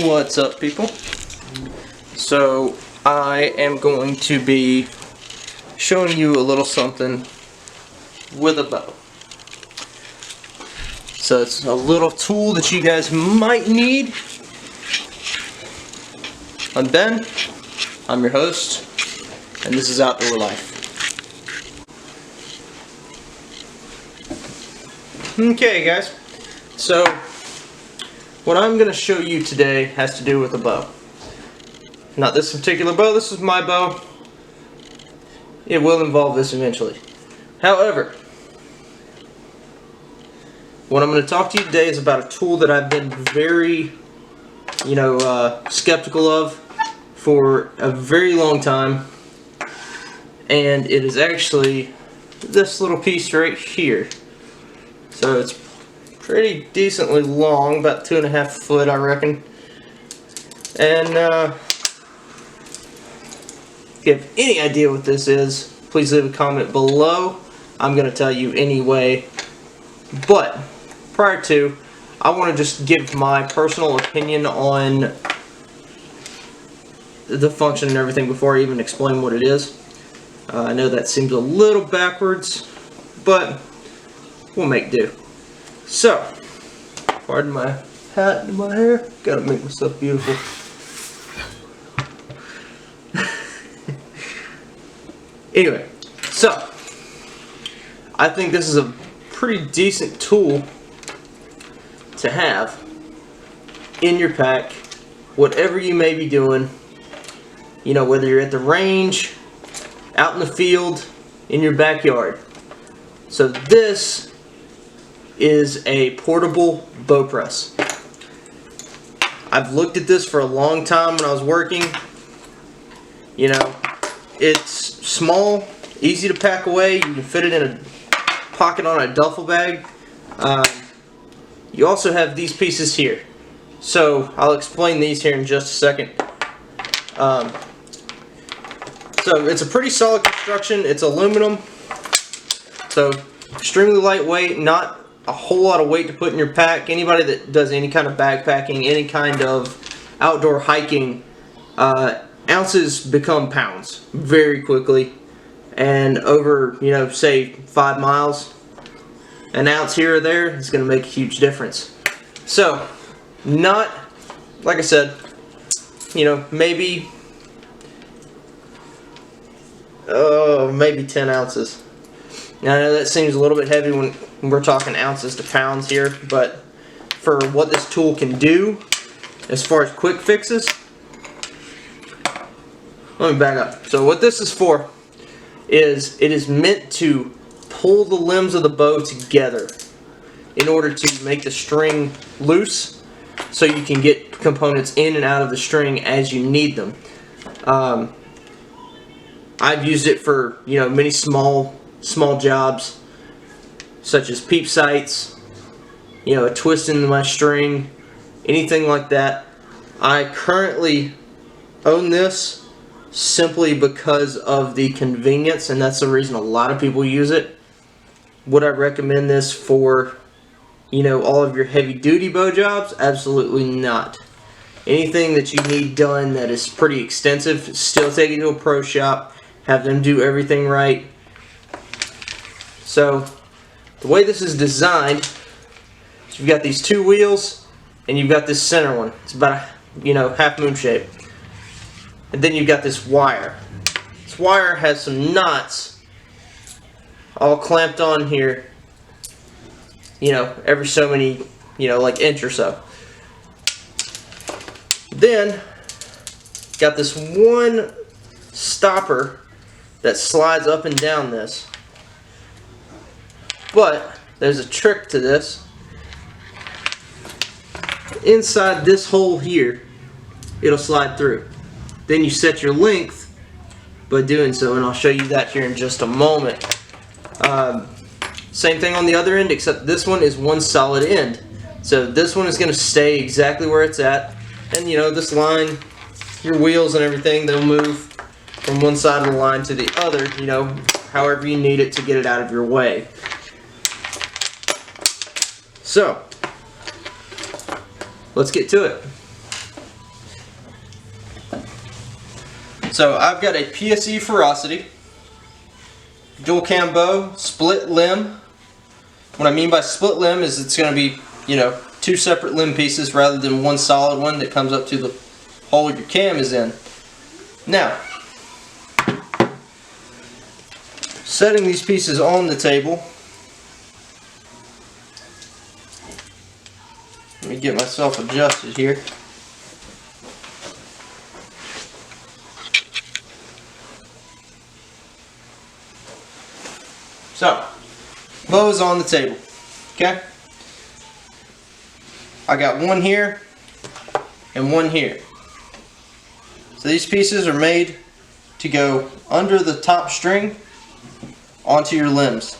What's up, people? So I am going to be showing you a little something with a bow. So it's a little tool that you guys might need. I'm Ben, I'm your host, and this is Outdoor Life. Okay guys, so what I'm going to show you today has to do with a bow. Not this particular bow, this is my bow. It will involve this eventually. However, what I'm going to talk to you today is about a tool that I've been very, skeptical of for a very long time. And it is actually this little piece right here. So it's pretty decently long, about 2.5 foot, I reckon. And if you have any idea what this is, please leave a comment below. I'm going to tell you anyway. But prior to, I want to just give my personal opinion on the function and everything before I even explain what it is. I know that seems a little backwards, but we'll make do. So, pardon my hat and my hair. Gotta make myself beautiful. Anyway, so I think this is a pretty decent tool to have in your pack, whatever you may be doing. You know, whether you're at the range, out in the field, in your backyard. So this is a portable Bowpress. I've looked at this for a long time when I was working. You know, it's small, easy to pack away. You can fit it in a pocket on a duffel bag. You also have these pieces here. So I'll explain these here in just a second. So it's a pretty solid construction. It's aluminum. So extremely lightweight, not a whole lot of weight to put in your pack. Anybody that does any kind of backpacking, any kind of outdoor hiking, ounces become pounds very quickly. And over, say 5 miles, an ounce here or there is going to make a huge difference. So, not, like I said, maybe 10 ounces. Now, I know that seems a little bit heavy when we're talking ounces to pounds here, but for what this tool can do as far as quick fixes, let me back up. So what this is for is it is meant to pull the limbs of the bow together in order to make the string loose so you can get components in and out of the string as you need them. I've used it for many small jobs, such as peep sights, a twist in my string, anything like that. I currently own this simply because of the convenience, and that's the reason a lot of people use it. Would I recommend this for all of your heavy duty bow jobs? Absolutely not. Anything that you need done that is pretty extensive, still take it to a pro shop, have them do everything right. So the way this is designed is you've got these two wheels and you've got this center one. It's about a half moon shape. And then you've got this wire. This wire has some knots all clamped on here, every so many, like inch or so. Then got this one stopper that slides up and down this. But there's a trick to this. Inside this hole here, it'll slide through. Then you set your length by doing so, and I'll show you that here in just a moment. Same thing on the other end, except this one is one solid end. So this one is going to stay exactly where it's at. And this line, your wheels and everything, they'll move from one side of the line to the other, however you need it to get it out of your way. So, let's get to it. So I've got a PSE Ferocity, dual cam bow, split limb. What I mean by split limb is it's going to be, you know, two separate limb pieces rather than one solid one that comes up to the hole your cam is in. Now, setting these pieces on the table, let me get myself adjusted here. So, bow is on the table, okay? I got one here and one here. So these pieces are made to go under the top string onto your limbs.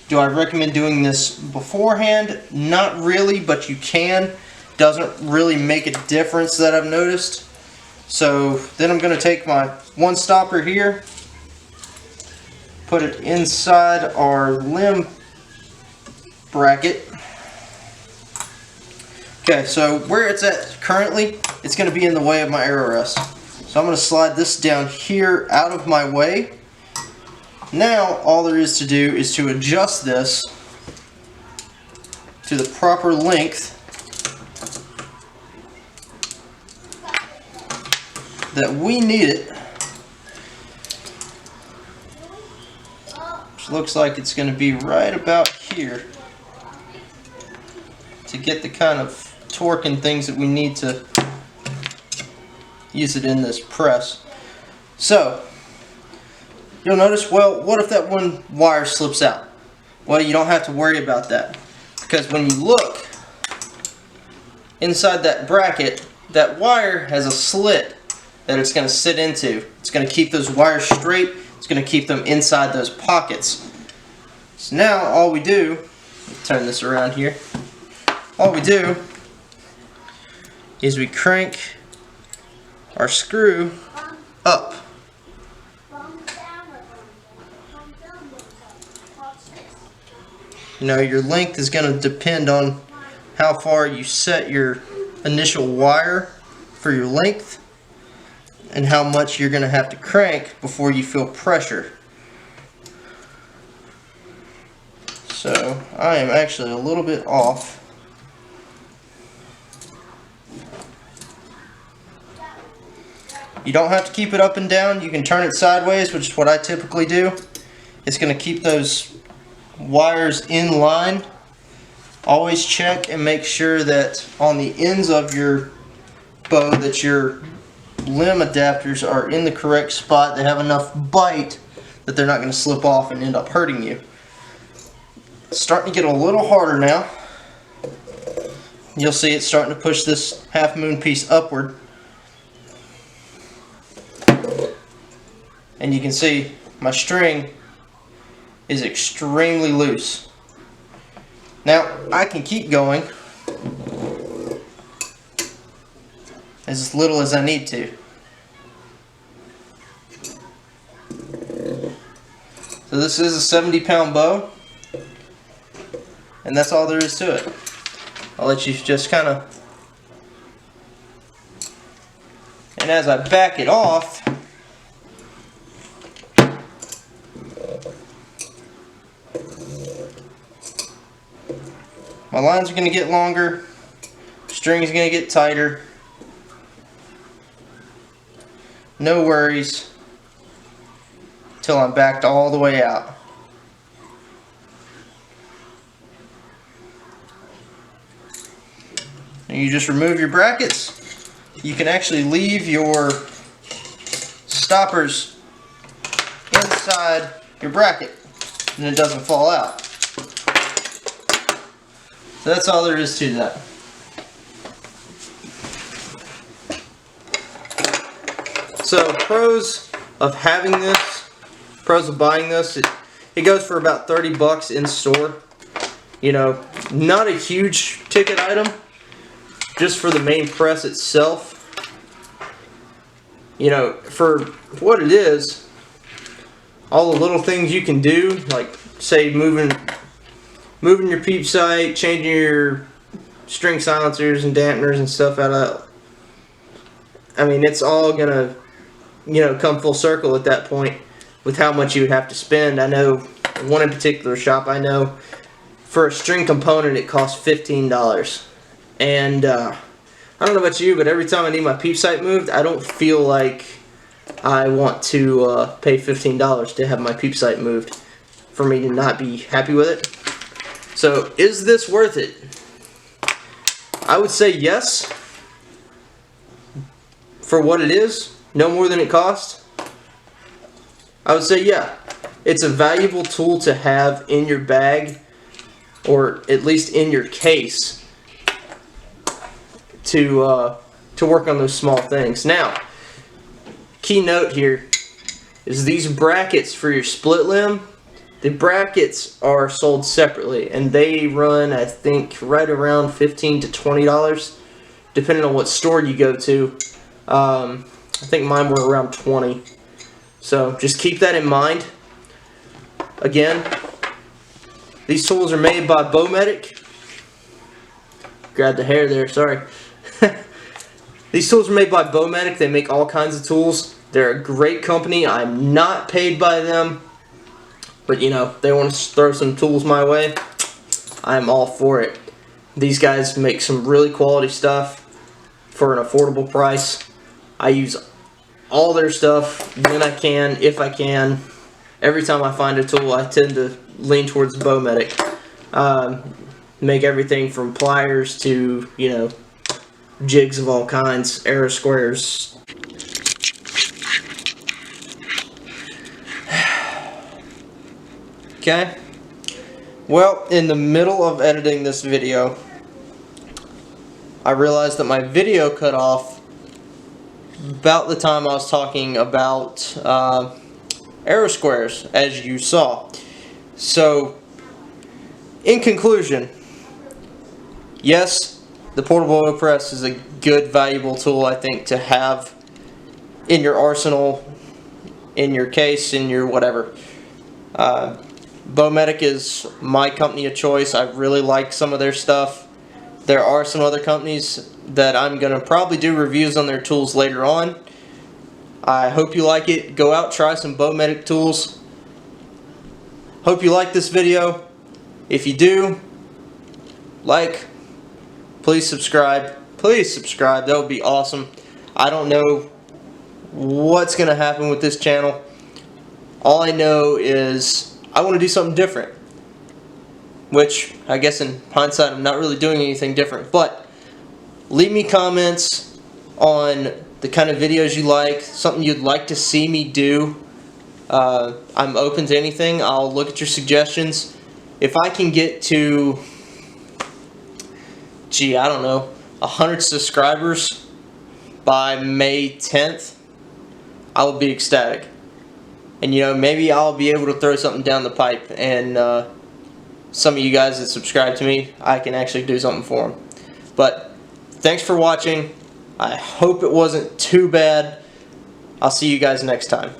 Do I recommend doing this beforehand? Not really, but you can. Doesn't really make a difference that I've noticed. So then I'm going to take my one stopper here, put it inside our limb bracket. Okay, so where it's at currently, it's going to be in the way of my arrow rest. So I'm going to slide this down here out of my way. Now all there is to do is to adjust this to the proper length that we need it. Which looks like it's going to be right about here to get the kind of torque and things that we need to use it in this press. So you'll notice, well, what if that one wire slips out? Well, you don't have to worry about that, because when you look inside that bracket, that wire has a slit that it's going to sit into. It's going to keep those wires straight. It's going to keep them inside those pockets. So now all we do, turn this around here, all we do is we crank our screw up. You know, your length is going to depend on how far you set your initial wire for your length and how much you're going to have to crank before you feel pressure. So I am actually a little bit off. You don't have to keep it up and down. You can turn it sideways, which is what I typically do. It's going to keep those wires in line. Always check and make sure that on the ends of your bow that your limb adapters are in the correct spot. They have enough bite that they're not going to slip off and end up hurting you. It's starting to get a little harder now. You'll see it's starting to push this half moon piece upward. And you can see my string is extremely loose. Now I can keep going as little as I need to. So this is a 70-pound bow, and that's all there is to it. I'll let you just kind of, and as I back it off, my lines are going to get longer, string is going to get tighter. No worries till I'm backed all the way out. And you just remove your brackets. You can actually leave your stoppers inside your bracket and it doesn't fall out. So that's all there is to that. So pros of having this, pros of buying this, it goes for about 30 bucks in store. You know, not a huge ticket item, just for the main press itself. You know, for what it is, all the little things you can do, like say moving your peep sight, changing your string silencers and dampeners and stuff out of, I mean, it's all gonna come full circle at that point with how much you would have to spend. I know one in particular shop I know, for a string component it costs $15. And I don't know about you, but every time I need my peep sight moved, I don't feel like I want to pay $15 to have my peep sight moved for me to not be happy with it. So is this worth it? I would say yes. For what it is, no more than it costs. I would say yeah. It's a valuable tool to have in your bag, or at least in your case, to work on those small things. Now, key note here is these brackets for your split limb. The brackets are sold separately, and they run, I think, right around $15 to $20, depending on what store you go to. I think mine were around $20. So just keep that in mind. Again, these tools are made by Bowmedic. Grabbed the hair there, sorry. These tools are made by Bowmedic. They make all kinds of tools. They're a great company. I'm not paid by them, but they want to throw some tools my way, I'm all for it. These guys make some really quality stuff for an affordable price. I use all their stuff when I can, if I can. Every time I find a tool, I tend to lean towards Bowmedic. Make everything from pliers to, jigs of all kinds, arrow squares. Okay. Well, in the middle of editing this video, I realized that my video cut off about the time I was talking about arrow squares, as you saw. So, in conclusion, yes, the portable Bowpress is a good, valuable tool, I think, to have in your arsenal, in your case, in your whatever. Bowmedic is my company of choice. I really like some of their stuff. There are some other companies that I'm going to probably do reviews on their tools later on. I hope you like it. Go out, try some Bowmedic tools. Hope you like this video. If you do, please subscribe. Please subscribe. That would be awesome. I don't know what's going to happen with this channel. All I know is I want to do something different. Which, I guess in hindsight, I'm not really doing anything different. But leave me comments on the kind of videos you like, something you'd like to see me do. I'm open to anything. I'll look at your suggestions. If I can get to, I don't know, 100 subscribers by May 10th, I will be ecstatic. And maybe I'll be able to throw something down the pipe, and some of you guys that subscribe to me, I can actually do something for them. But thanks for watching. I hope it wasn't too bad. I'll see you guys next time.